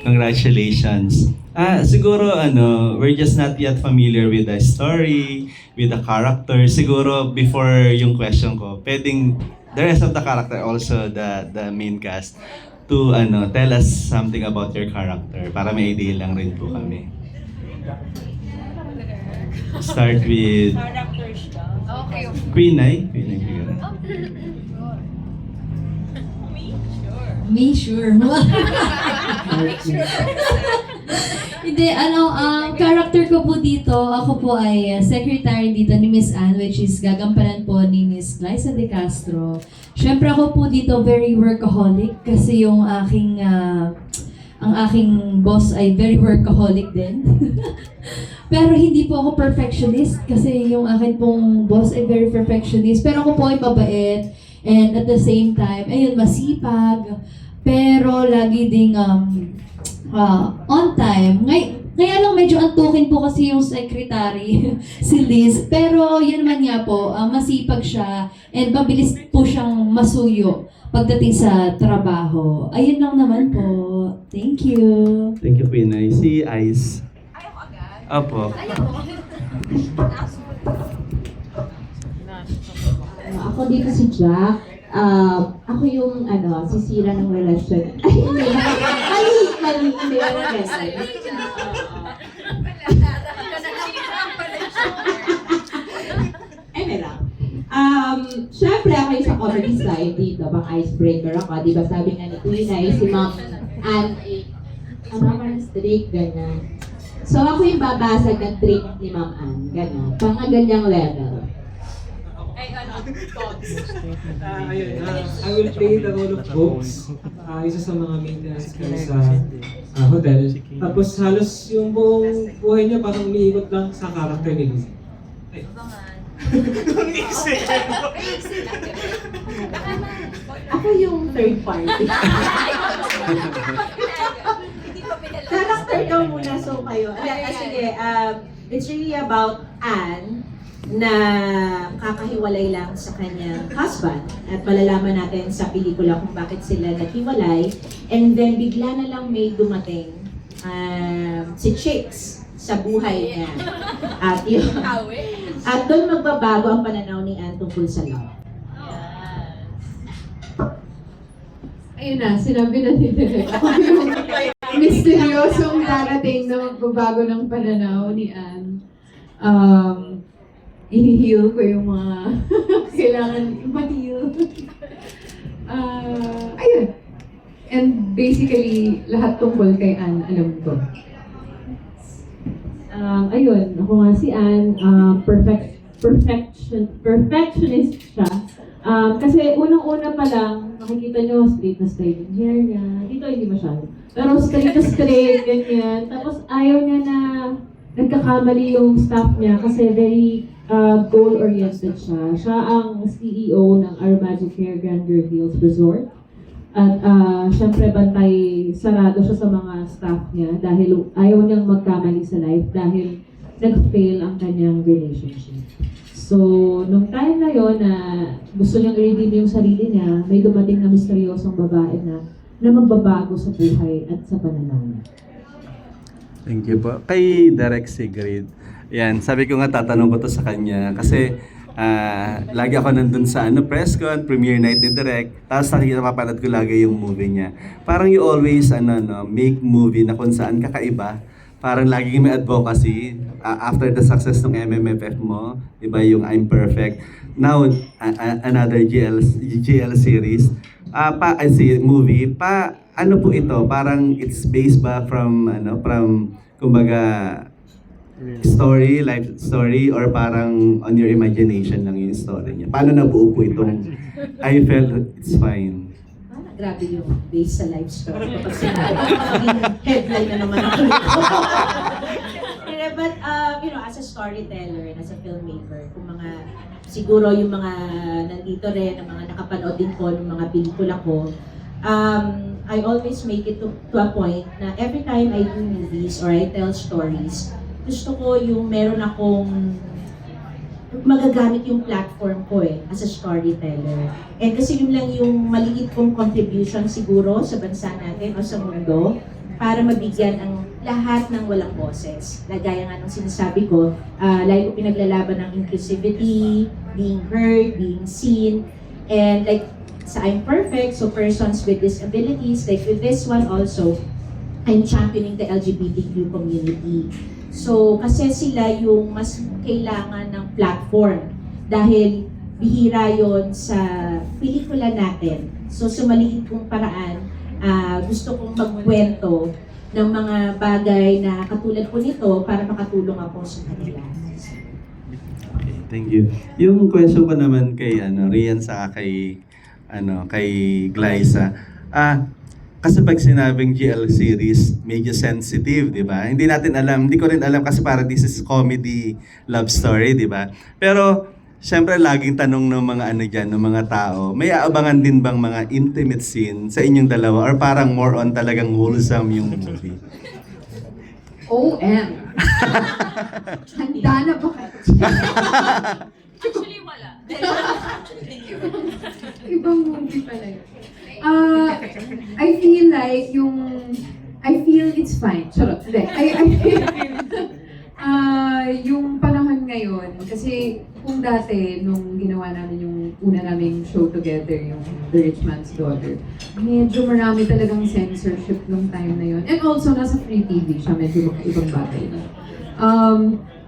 Congratulations. Siguro we're just not yet familiar with the story, with the character. Siguro before yung question ko, pwedeng the rest of the character, also the main cast, to tell us something about your character para may idea lang rin po kami. Start with Characters daw. Okay. Queen Ay. Queen Ay siguro. Me, sure. Hindi, character ko po dito, ako po ay secretary dito ni Miss Anne, which is gagampanan po ni Miss Glyza De Castro. Siyempre ako po dito very workaholic kasi yung ang aking boss ay very workaholic din. Pero hindi po ako perfectionist kasi yung akin pong boss ay very perfectionist. Pero ako po ay mabait and at the same time, ayun, masipag. Pero lagi ding on time. Kaya lang medyo antukin po kasi yung secretary, si Liz. Pero yun man nga po, masipag siya and mabilis po siyang masuyo pagdating sa trabaho. Ayun lang naman po. Thank you. Thank you, Queen Ay. Si Ice. Ayaw ko agad. Apo. Ako dito si Jack. Ako yung sisira ng relasyon. Ay, hindi. Hindi. Eme lang. Syempre ako yung sa comedy side dito, bang icebreaker ako. Di ba sabi nga ni Queen ay si Ma'am Anne, parang strict, ganyan. So ako yung babasag ng trick ni Ma'am Anne, ganyan. Pang ganyang level. I will play the role of Box, isa sa mga maintenance crew sa hotel. Tapos halos yung buong buhay niya parang umiikot lang sa character ni Lizzie. Ako yung third party. Character daw muna, so kayo. Sige, it's really about Anne na kakahiwalay lang sa kanyang husband at malalaman natin sa pelikula kung bakit sila naghiwalay and then bigla na lang may dumating si Chicks sa buhay niya at yun at doon magbabago ang pananaw ni Anne tungkol sa love. Ayun na, sinabi na ni Direk. Ako yung misteryosong darating na magbabago ng pananaw ni Anne. I-heal ko yung mga kailangan i-heal. Ayun. And basically, lahat tungkol kay Anne, alam ko. Ayun, ako nga si Anne, perfectionist siya. Kasi unang-una pa lang, makikita nyo, straight na straight yung hair niya. Dito hindi masyado. Pero straight na straight, ganyan. Tapos ayaw niya na nagkakamali yung staff niya kasi very goal-oriented siya. Siya ang CEO ng Our Magic Hair Grandeur Hills Resort. At syempre bantay sarado siya sa mga staff niya dahil ayaw niyang magkamali sa life dahil nag-fail ang kanyang relationship. So, nung time na yon na gusto niyang i-redeem yung sarili niya, may dumating na misteryosong babae na magbabago sa buhay at sa pananaw niya. Thank you po. Kay Direk Sigrid. Yan, sabi ko nga tatanong ko to sa kanya kasi lagi ako nandun sa press con, premiere night ni Direk. Tapos napapanood ko lagi yung movie niya. Parang you always make movie na kung saan kakaiba. Parang laging may advocacy after the success ng MMFF mo, diba yung I'm Perfect. Now, another GL series. Movie. Ano po ito? Parang it's based ba from kumbaga, story, life story, or parang on your imagination lang yung story niya? Paano nabuo po itong I Felt It's Fine? Grabe yung based sa life story. Kapag sinabi, headline na naman ako. But, as a storyteller and as a filmmaker, kung siguro yung mga nandito rin, ang mga nakapanood din ko ng mga pelikula ko, I always make it to a point na every time I do movies or I tell stories, gusto ko yung meron akong magagamit yung platform ko as a storyteller. And kasi yun lang yung maliit kong contribution siguro sa bansa natin o sa mundo para mabigyan ang lahat ng walang boses. Gaya nga ng sinasabi ko, lagi ko pinaglalaban ng inclusivity, being heard, being seen, and like sa I'm Perfect, so persons with disabilities, like with this one also, I'm championing the LGBTQ community. So, kasi sila yung mas kailangan ng platform dahil bihira yon sa pelikula natin. So, sa maliit kong paraan, gusto kong magkwento ng mga bagay na katulad po nito para makatulong ako sa kanila. Okay, thank you. Yung question ko naman kay Rian sa kay Glyza. Kasi pag sinabing GL series, medyo sensitive, di ba? Hindi ko rin alam kasi para this is comedy love story, di ba? Pero syempre laging tanong ng mga ng mga tao, may aabangan din bang mga intimate scene sa inyong dalawa or parang more on talagang wholesome yung movie? OM. Handa na ba kayo? Actually, wala. Ibang movie pala yun. I feel like I feel it's fine. Charot. Hindi. I feel yung panahon ngayon, kasi kung dati, nung ginawa namin yung una naming show together, yung The Rich Man's Daughter, medyo marami talagang censorship nung time na yun. And also, nasa free TV siya, medyo ibang bagay na.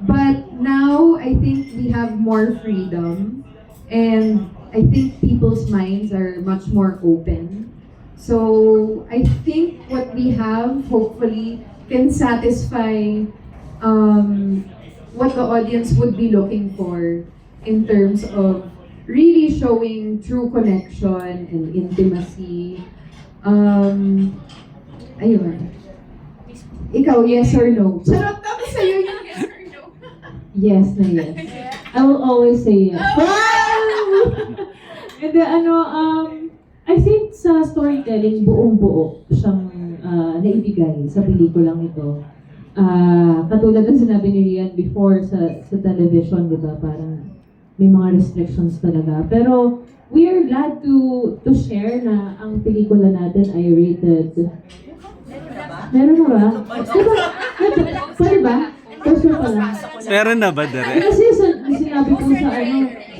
But now, I think we have more freedom, and I think people's minds are much more open. So, I think what we have, hopefully, can satisfy what the audience would be looking for in terms of really showing true connection and intimacy. Ayun. Ikaw, yes or no? Charot kami sa'yo yung yes or no. Yes na yes. I will always say yes. And then, I think sa storytelling, buong-buo siyang naibigay sa pelikulang ito. Katulad ng sinabi ni Rian before sa television, di ba? Parang may mga restrictions talaga. Pero we are glad to share na ang pelikula natin ay rated. Meron na ba? Diba? Pwede ba? First pa lang. Meron na ba, Dere? Kasi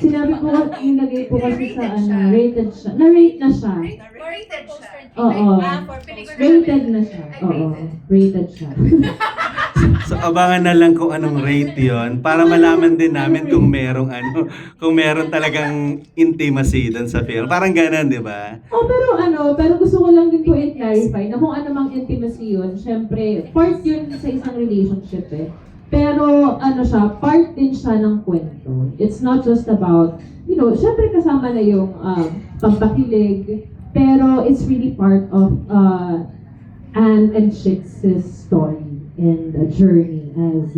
sinabi ko nilagay po kasi sa rated siya. Na-rate na siya. Rated siya. Oo. Rated na siya. Oo. Rated siya. So abangan na lang kung anong rate 'yon para malaman din namin kung merong kung meron talagang intimacy doon sa film. Parang gano'n, 'di ba? Pero gusto ko lang din po i-clarify na kung ano mang intimacy yun, syempre, part yun sa isang relationship eh. Pero part din siya ng kwento. It's not just about, syempre kasama na yung pampakilig, pero it's really part of Anne and Chicks' story and a journey as,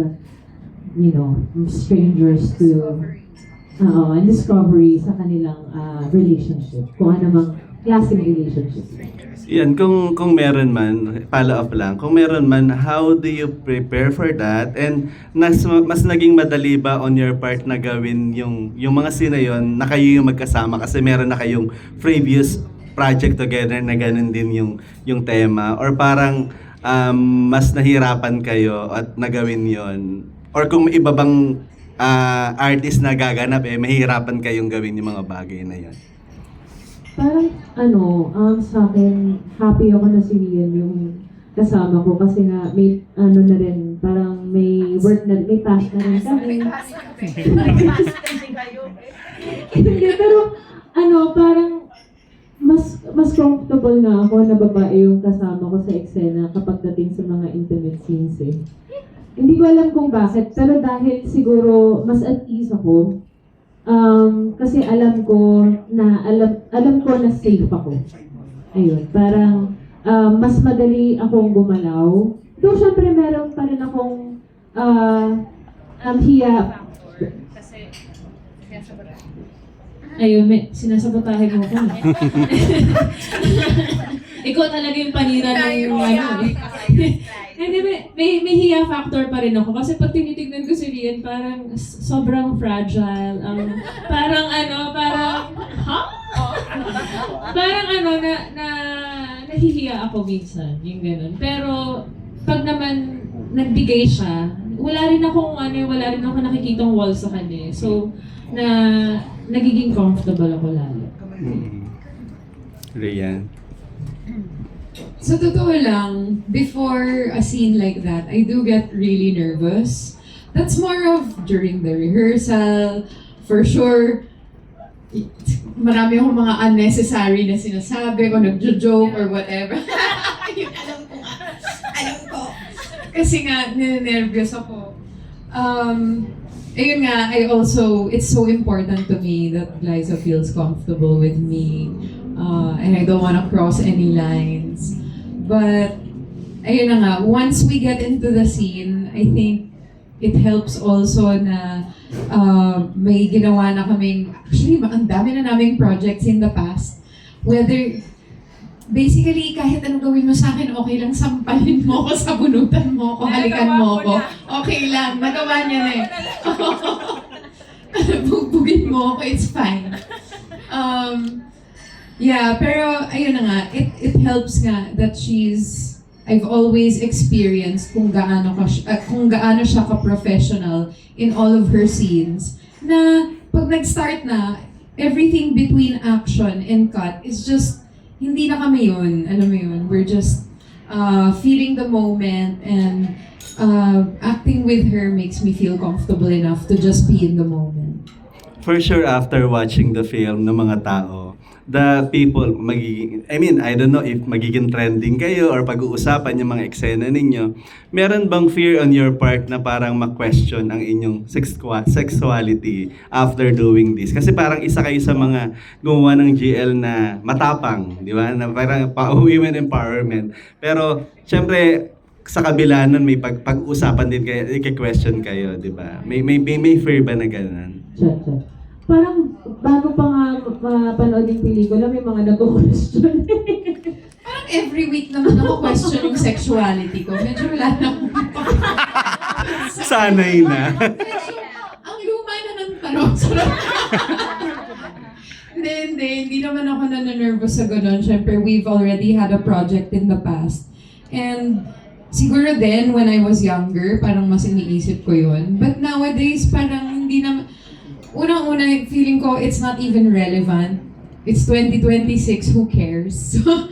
strangers to, and discovery sa kanilang relationship. Kung ano mang klaseng relationship. Yan, kung meron man, follow up lang, kung meron man, how do you prepare for that? And mas naging madali ba on your part na gawin yung mga scene na yun, na kayo yung magkasama kasi meron na kayong previous project together na ganun din yung tema? Or parang mas nahirapan kayo at nagawin yon? Or kung may iba bang artist na gaganap, mahirapan kayong gawin yung mga bagay na yon? Parang sa akin, happy ako na si Rian yung kasama ko kasi nga may na rin, parang may work na, may task na rin kami. Hindi, pero parang mas comfortable na ako na babae yung kasama ko sa eksena kapag dating sa mga intimate scenes eh. Hindi ko alam kung bakit, pero dahil siguro mas at ease ako. Kasi alam ko na safe ako. Ayun, parang mas madali akong gumalaw. Though syempre meron pa rin akong hiya. Ayun, sinasabotahe mo ko. Ikaw talaga yung panira ng Hindi, may hiya factor pa rin ako. Kasi pag tinitignan ko si Rian, parang sobrang fragile. Parang, ha? Parang nahihiya ako minsan, yung ganun. Pero, pag naman nagbigay siya, wala rin ako nakikitang wall sa kanya. So, nagiging comfortable ako lalo. Rian. Sa totoo lang, before a scene like that, I do get really nervous. That's more of during the rehearsal. For sure, marami akong mga unnecessary na sinasabi o nagjo-joke or whatever. Yun, alam ko. Kasi nga, ninenervyos ako. Ayun nga, it's so important to me that Glyza feels comfortable with me. And I don't want to cross any lines. But, ayun na nga, once we get into the scene, I think it helps also na may ginawa na kaming, actually, ang dami na naming projects in the past. Whether, basically, kahit anong gawin mo sa akin, okay lang, sampalin mo ko, sabunutan mo ko, halikan mo ko. Okay lang, nagawa niya na eh. Bugbugin mo ko, it's fine. Yeah, pero ayun na nga, it helps nga that I've always experienced kung gaano siya ka-professional in all of her scenes, na pag nag-start na, everything between action and cut is just, hindi na kami yun, alam mo yun, we're just feeling the moment, and acting with her makes me feel comfortable enough to just be in the moment. For sure, after watching the film ng mga tao, the people, I don't know if magiging trending kayo or pag-uusapan yung mga eksena ninyo, meron bang fear on your part na parang ma-question ang inyong sexuality after doing this? Kasi parang isa kayo sa mga gumawa ng GL na matapang, di ba? Na parang women empowerment. Pero, syempre, sa kabila nun, may pag-usapan din kayo, i-question kayo, di ba? May fear ba na gano'n? Check. Parang bago pa nga mapanood yung pelikula, may mga nag-question. Parang every week naman ako question yung sexuality ko. Medyo wala na akong Sanay na. ang luma na ng tanong. Hindi naman ako na-nervous sa ganun. Siyempre, we've already had a project in the past. And siguro then, when I was younger, parang mas iniisip ko yun. But nowadays, parang hindi naman... Unang-una, feeling ko it's not even relevant. It's 2026, who cares? So,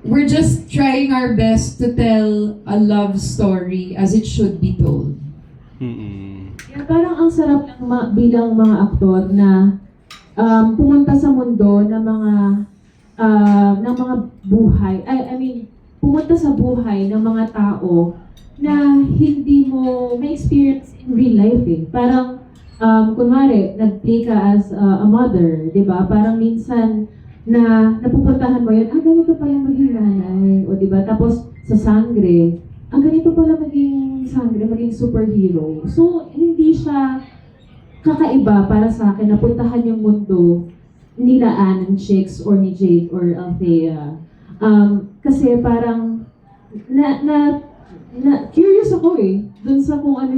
we're just trying our best to tell a love story as it should be told. Yeah, parang ang sarap bilang mga aktor na pumunta sa mundo ng mga buhay. I mean, pumunta sa buhay ng mga tao na hindi mo ma-experience in real life eh. Parang kunwari, nag-play ka as a mother, di ba? Parang minsan na napupuntahan mo yun, ganito pala maging nanay, o di ba? Tapos sa Sangre, ganito pala maging Sangre, maging superhero. So, hindi siya kakaiba para sa akin, napuntahan yung mundo nila Ann and Chicks or ni Jade or Althea. Kasi parang curious ako eh, dun sa kung ano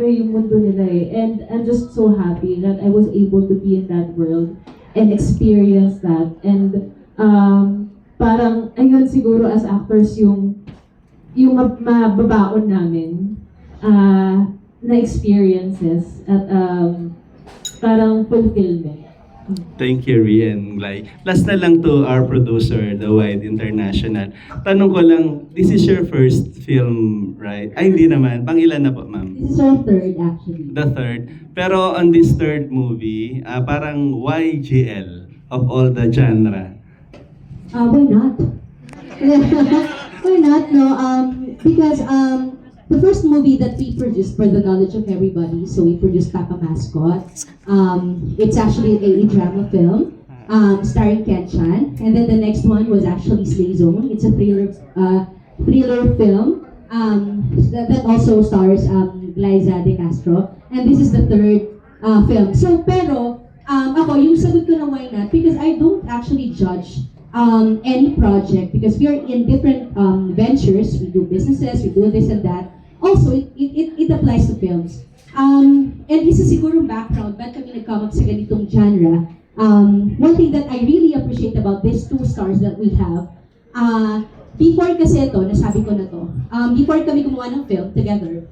yung mundo nila eh. And I'm just so happy that I was able to be in that world and experience that. And parang, ayun siguro as actors yung mababaon namin na experiences at parang fulfillment. Thank you, Rian Glay. Last na lang to our producer, The Wide International. Tanong ko lang, this is your first film, right? Ay, hindi naman. Pang-ilan na po, ma'am? This is our third actually. The third. Pero on this third movie, parang why GL of all the genre? Why not? Why not? No, because the first movie that we produced for the knowledge of everybody, so we produced Papa Mascot. It's actually a drama film starring Ken Chan, and then the next one was actually Slay Zone. It's a thriller film that also stars Glyza De Castro, and this is the third film. So, pero ako yung sagot ko na why not, because I don't actually judge any project because we are in different ventures. We do businesses, we do this and that. Also, it applies to films. And isa siguro background, ba't kami nag-come up sa ganitong genre, one thing that I really appreciate about these two stars that we have, before kasi ito, nasabi ko na to, before kami gumawa ng film together,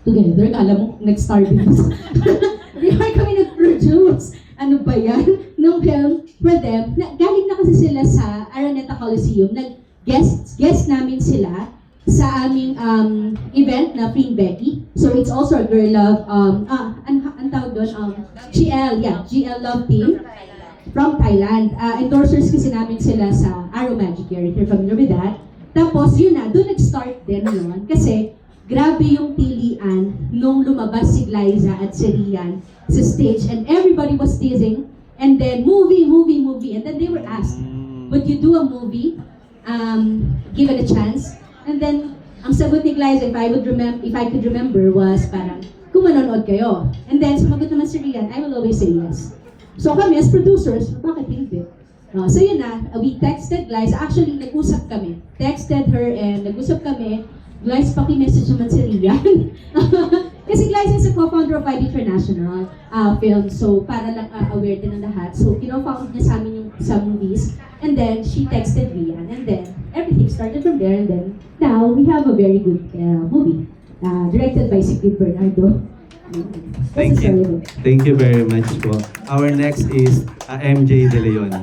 kala mo, nag-star din. Before kami nag-produce, ano ba yan, ng film for them, galing na kasi sila sa Araneta Coliseum, nag-guest namin sila sa aming event na Free Becky. So it's also a girl love, ang tawag doon, GL Love Team from Thailand. Endorsers kasi namin sila sa Arrow Magic Hair, if you're familiar with that. Tapos yun na, doon nag-start din yun. Kasi grabe yung tilian nung lumabas si Glyza at si Rian sa stage and everybody was teasing and then movie and then they were asked, would you do a movie? Give it a chance. And then ang sagot ni Glyza, if I could remember, was parang kung manonood kayo. And then sumagot naman si Rian, I will always say yes. So kami as producers, bakit hindi? So yun na, we texted Glyza, actually nag-usap kami. Texted her and nag-usap kami. Glyza, paki-message naman si Rian. Kasi Glyza is a co-founder of IB International Film, so para lang aware din ng lahat. So kino-found niya sa amin yung sa movies, and then she texted Rian, and then everything started from there, and then now we have a very good movie directed by Sigrid Bernardo. Thank you. Thank you very much po. Our next is MJ De Leon.